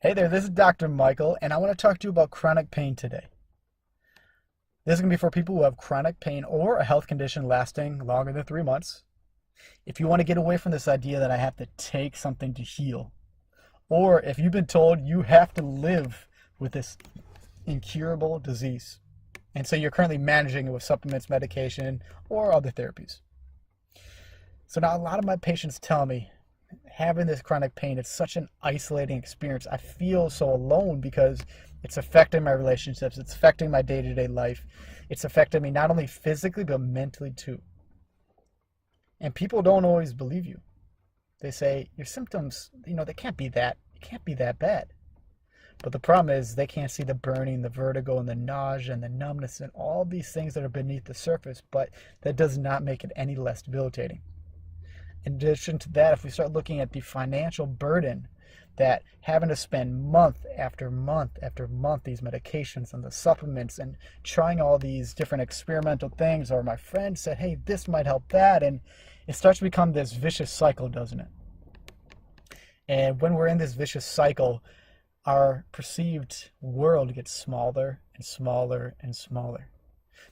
Hey there, this is Dr. Michael, and I want to talk to you about chronic pain today. This is going to be for people who have chronic pain or a health condition lasting longer than 3 months. If you want to get away from this idea that I have to take something to heal, or if you've been told you have to live with this incurable disease, and so you're currently managing it with supplements, medication, or other therapies. So now a lot of my patients tell me, having this chronic pain, it's such an isolating experience. I feel so alone because it's affecting my relationships, it's affecting my day-to-day life, it's affecting me not only physically but mentally too. And people don't always believe you. They say your symptoms, they can't be that bad. But the problem is they can't see the burning, the vertigo, and the nausea and the numbness and all these things that are beneath the surface, but that does not make it any less debilitating. In addition to that, if we start looking at the financial burden that having to spend month after month after month these medications and the supplements and trying all these different experimental things, or my friend said, hey, this might help that, and it starts to become this vicious cycle, doesn't it? And when we're in this vicious cycle, our perceived world gets smaller and smaller and smaller,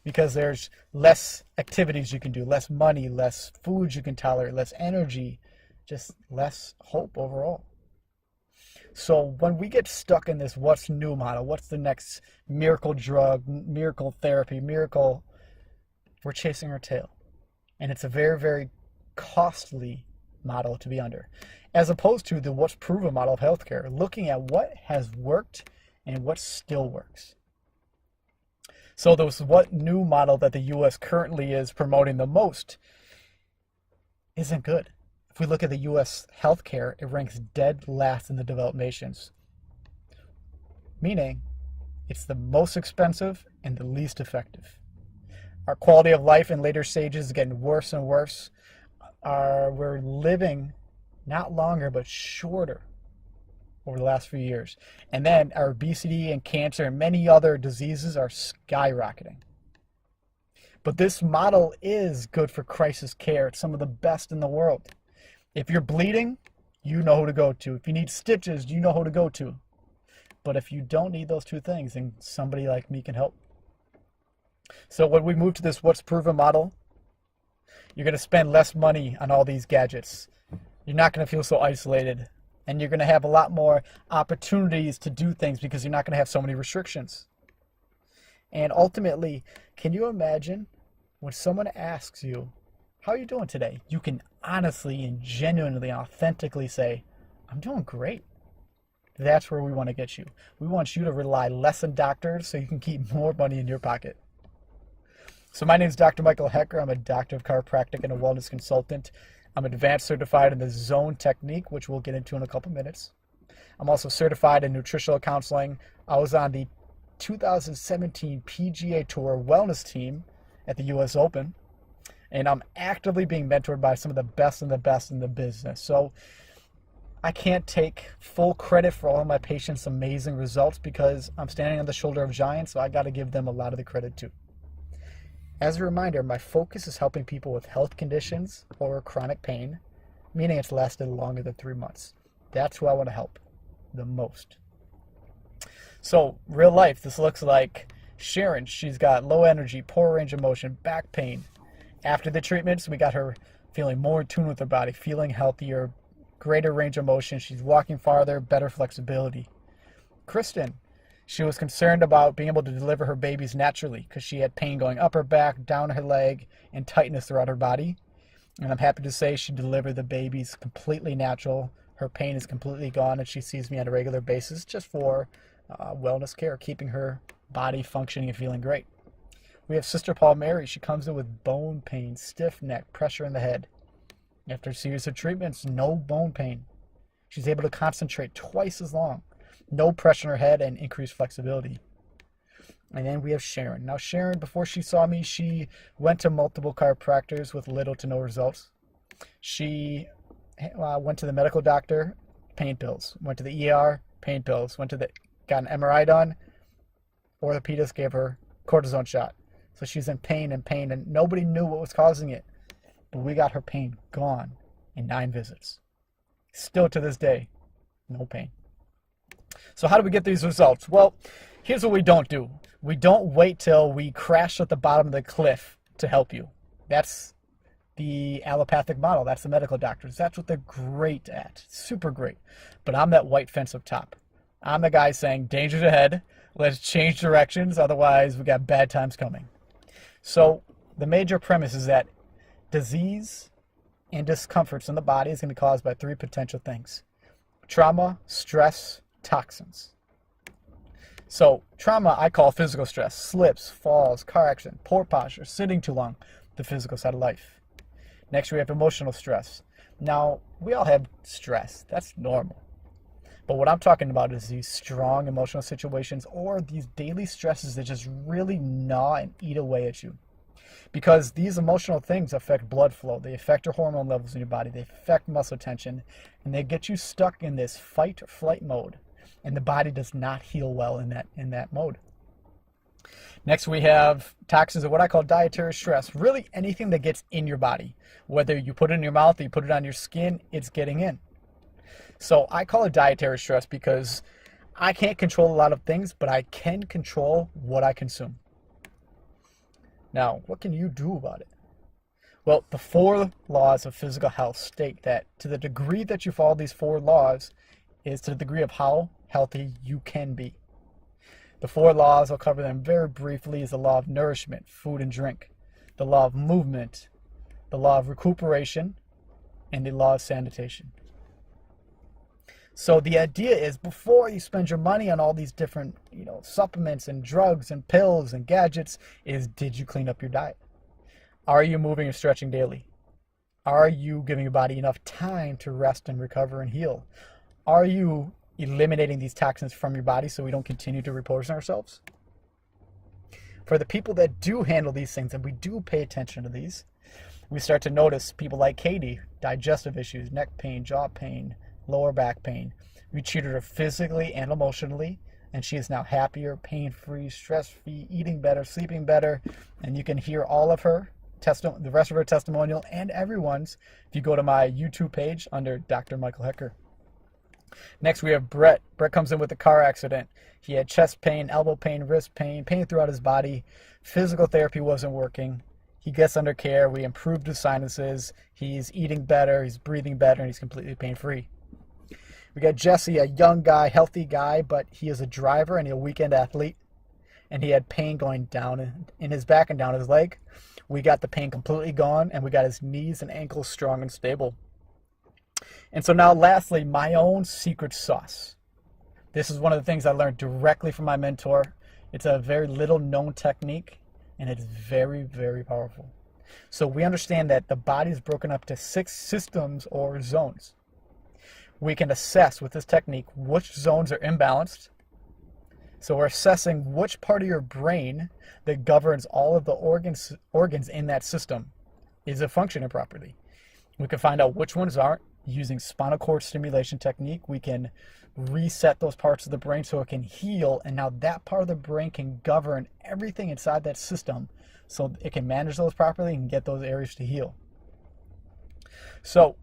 because there's less activities you can do, less money, less food you can tolerate, less energy, just less hope overall. So when we get stuck in this what's new model, what's the next miracle drug, miracle therapy, miracle, we're chasing our tail. And it's a very, very costly model to be under, as opposed to the what's proven model of healthcare, looking at what has worked and what still works. So this what new model that the U.S. currently is promoting the most isn't good. If we look at the U.S. healthcare, it ranks dead last in the developed nations, meaning it's the most expensive and the least effective. Our quality of life in later stages is getting worse and worse. We're living not longer but shorter over the last few years. And then our obesity and cancer and many other diseases are skyrocketing. But this model is good for crisis care. It's some of the best in the world. If you're bleeding, you know who to go to. If you need stitches, you know who to go to. But if you don't need those two things, then somebody like me can help. So when we move to this what's proven model, you're going to spend less money on all these gadgets. You're not going to feel so isolated. And you're going to have a lot more opportunities to do things because you're not going to have so many restrictions. And ultimately, can you imagine when someone asks you, how are you doing today? You can honestly and genuinely, authentically say, I'm doing great. That's where we want to get you. We want you to rely less on doctors so you can keep more money in your pocket. So my name is Dr. Michael Hecker. I'm a doctor of chiropractic and a wellness consultant. I'm advanced certified in the Zone Technique, which we'll get into in a couple minutes. I'm also certified in nutritional counseling. I was on the 2017 PGA Tour Wellness team at the U.S. Open, and I'm actively being mentored by some of the best in the business. So I can't take full credit for all of my patients' amazing results because I'm standing on the shoulder of giants, so I got to give them a lot of the credit too. As a reminder, my focus is helping people with health conditions or chronic pain, meaning it's lasted longer than 3 months. That's who I want to help the most. So, real life, this looks like Sharon. She's got low energy, poor range of motion, back pain. After the treatments, we got her feeling more in tune with her body, feeling healthier, greater range of motion. She's walking farther, better flexibility. Kristen, she was concerned about being able to deliver her babies naturally because she had pain going up her back, down her leg, and tightness throughout her body. And I'm happy to say she delivered the babies completely natural. Her pain is completely gone, and she sees me on a regular basis just for wellness care, keeping her body functioning and feeling great. We have Sister Paul Mary. She comes in with bone pain, stiff neck, pressure in the head. After a series of treatments, no bone pain. She's able to concentrate twice as long. No pressure in her head and increased flexibility. And then we have Sharon. Now Sharon, before she saw me, she went to multiple chiropractors with little to no results. She went to the medical doctor, pain pills. Went to the ER, pain pills. Got an MRI done. Orthopedist gave her cortisone shot. So she's in pain, and nobody knew what was causing it. But we got her pain gone in 9 visits. Still to this day, no pain. So how do we get these results? Well, here's what we don't do. We don't wait till we crash at the bottom of the cliff to help you. That's the allopathic model. That's the medical doctors. That's what they're great at. Super great. But I'm that white fence up top. I'm the guy saying, dangers ahead. Let's change directions. Otherwise, we got bad times coming. So the major premise is that disease and discomforts in the body is going to be caused by three potential things: trauma, stress, toxins. So trauma I call physical stress: slips, falls, car accident, poor posture, sitting too long, the physical side of life. Next we have emotional stress. Now we all have stress, that's normal. But what I'm talking about is these strong emotional situations, or these daily stresses that just really gnaw and eat away at you. Because these emotional things affect blood flow, they affect your hormone levels in your body, they affect muscle tension, and they get you stuck in this fight or flight mode. And the body does not heal well in that mode. Next we have toxins, or what I call dietary stress. Really anything that gets in your body. Whether you put it in your mouth or you put it on your skin, it's getting in. So I call it dietary stress because I can't control a lot of things, but I can control what I consume. Now, what can you do about it? Well, the 4 laws of physical health state that to the degree that you follow these 4 laws is to the degree of how healthy you can be. The 4 laws, I'll cover them very briefly, is the law of nourishment, food and drink, the law of movement, the law of recuperation, and the law of sanitation. So the idea is, before you spend your money on all these different, supplements and drugs and pills and gadgets, is did you clean up your diet? Are you moving and stretching daily? Are you giving your body enough time to rest and recover and heal? Are you eliminating these toxins from your body so we don't continue to repoison ourselves? For the people that do handle these things, and we do pay attention to these, we start to notice people like Katie, digestive issues, neck pain, jaw pain, lower back pain. We treated her physically and emotionally, and she is now happier, pain-free, stress-free, eating better, sleeping better, and you can hear all of her the rest of her testimonial and everyone's if you go to my YouTube page under Dr. Michael Hecker. Next we have Brett. Brett comes in with a car accident. He had chest pain, elbow pain, wrist pain, pain throughout his body. Physical therapy wasn't working. He gets under care. We improved his sinuses. He's eating better. He's breathing better, and he's completely pain-free. We got Jesse, a young guy, healthy guy, but he is a driver and a weekend athlete. And he had pain going down in his back and down his leg. We got the pain completely gone, and we got his knees and ankles strong and stable. And so now lastly, my own secret sauce. This is one of the things I learned directly from my mentor. It's a very little known technique, and it's very, very powerful. So we understand that the body is broken up to 6 systems or zones. We can assess with this technique which zones are imbalanced. So we're assessing which part of your brain that governs all of the organs in that system is it functioning properly. We can find out which ones aren't. Using spinal cord stimulation technique, we can reset those parts of the brain so it can heal, and now that part of the brain can govern everything inside that system so it can manage those properly and get those areas to heal. So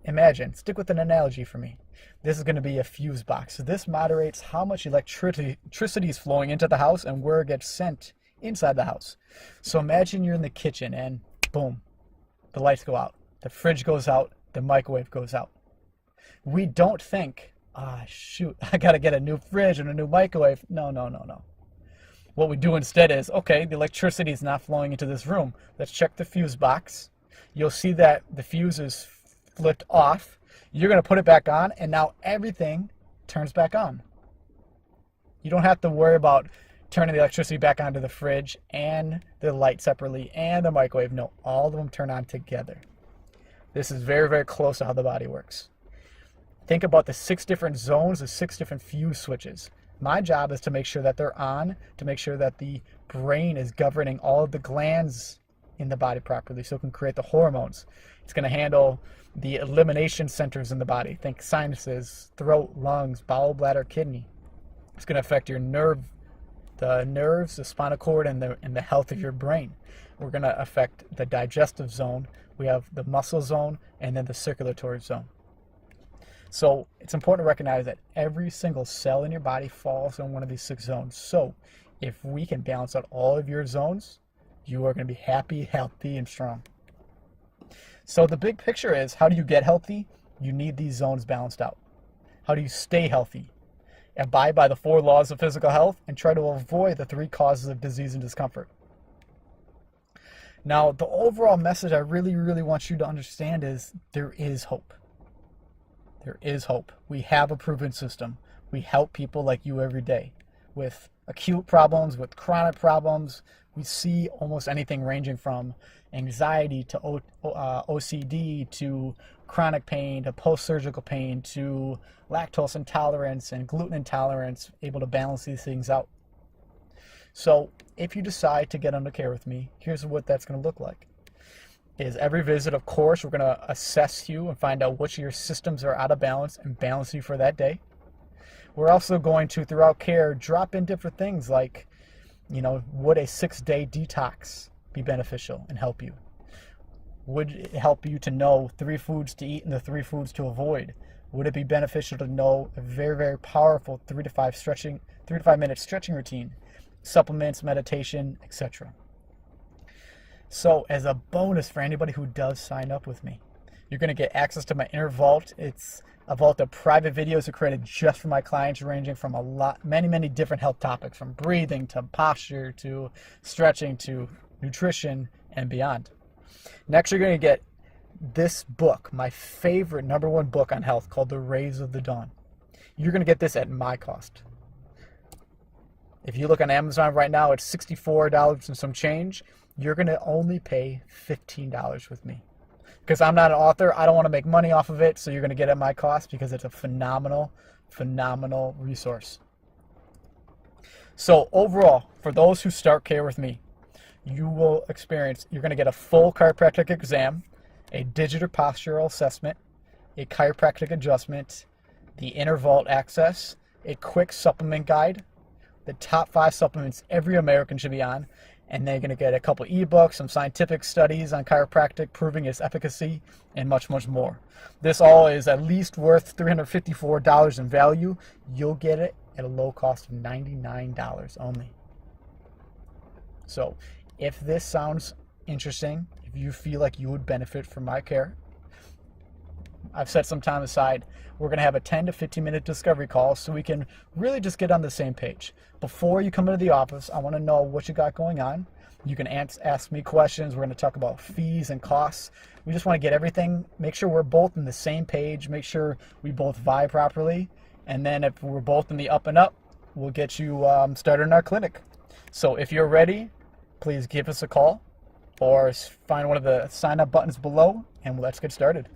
imagine, stick with an analogy for me. This is going to be a fuse box. So this moderates how much electricity is flowing into the house and where it gets sent inside the house. So imagine you're in the kitchen and boom, the lights go out, the fridge goes out, the microwave goes out. We don't think, shoot, I got to get a new fridge and a new microwave. No. What we do instead is, okay, the electricity is not flowing into this room. Let's check the fuse box. You'll see that the fuse is flipped off. You're going to put it back on, and now everything turns back on. You don't have to worry about turning the electricity back onto the fridge and the light separately and the microwave. No, all of them turn on together. This is very, very close to how the body works. Think about the 6 different zones, the 6 different fuse switches. My job is to make sure that they're on, to make sure that the brain is governing all of the glands in the body properly so it can create the hormones. It's going to handle the elimination centers in the body. Think sinuses, throat, lungs, bowel, bladder, kidney. It's going to affect your the nerves, the spinal cord, and the health of your brain. We're going to affect the digestive zone. We have the muscle zone and then the circulatory zone. So it's important to recognize that every single cell in your body falls in one of these 6 zones. So if we can balance out all of your zones, you are going to be happy, healthy, and strong. So the big picture is, how do you get healthy? You need these zones balanced out. How do you stay healthy? Abide by the 4 laws of physical health and try to avoid the 3 causes of disease and discomfort. Now, the overall message I really, really want you to understand is there is hope. There is hope. We have a proven system. We help people like you every day with acute problems, with chronic problems. We see almost anything ranging from anxiety to OCD to chronic pain to post-surgical pain to lactose intolerance and gluten intolerance, able to balance these things out. So if you decide to get under care with me, here's what that's going to look like. Is every visit, of course, we're going to assess you and find out which of your systems are out of balance and balance you for that day. We're also going to, throughout care, drop in different things like, would a 6-day detox be beneficial and help you? Would it help you to know 3 foods to eat and the 3 foods to avoid? Would it be beneficial to know a very, very powerful 3 to 5 minute stretching routine, supplements, meditation, etc.? So as a bonus for anybody who does sign up with me, you're going to get access to my inner vault. It's a vault of private videos created just for my clients, ranging from many different health topics, from breathing to posture to stretching to nutrition and beyond. Next, you're going to get this book, my favorite #1 book on health, called The Rays of the Dawn. You're going to get this at my cost. If you look on Amazon right now, it's $64 and some change. You're going to only pay $15 with me. Because I'm not an author, I don't want to make money off of it, so you're going to get it at my cost because it's a phenomenal, phenomenal resource. So overall, for those who start care with me, you're going to get a full chiropractic exam, a digital postural assessment, a chiropractic adjustment, the inner vault access, a quick supplement guide, the top 5 supplements every American should be on, and they're going to get a couple ebooks, some scientific studies on chiropractic proving its efficacy, and much, much more. This all is at least worth $354 in value. You'll get it at a low cost of $99 only. So if this sounds interesting, if you feel like you would benefit from my care, I've set some time aside. We're going to have a 10 to 15 minute discovery call so we can really just get on the same page. Before you come into the office, I want to know what you got going on. You can ask me questions. We're going to talk about fees and costs. We just want to get everything, make sure we're both on the same page, make sure we both vibe properly. And then if we're both in the up and up, we'll get you started in our clinic. So if you're ready, please give us a call or find one of the sign up buttons below and let's get started.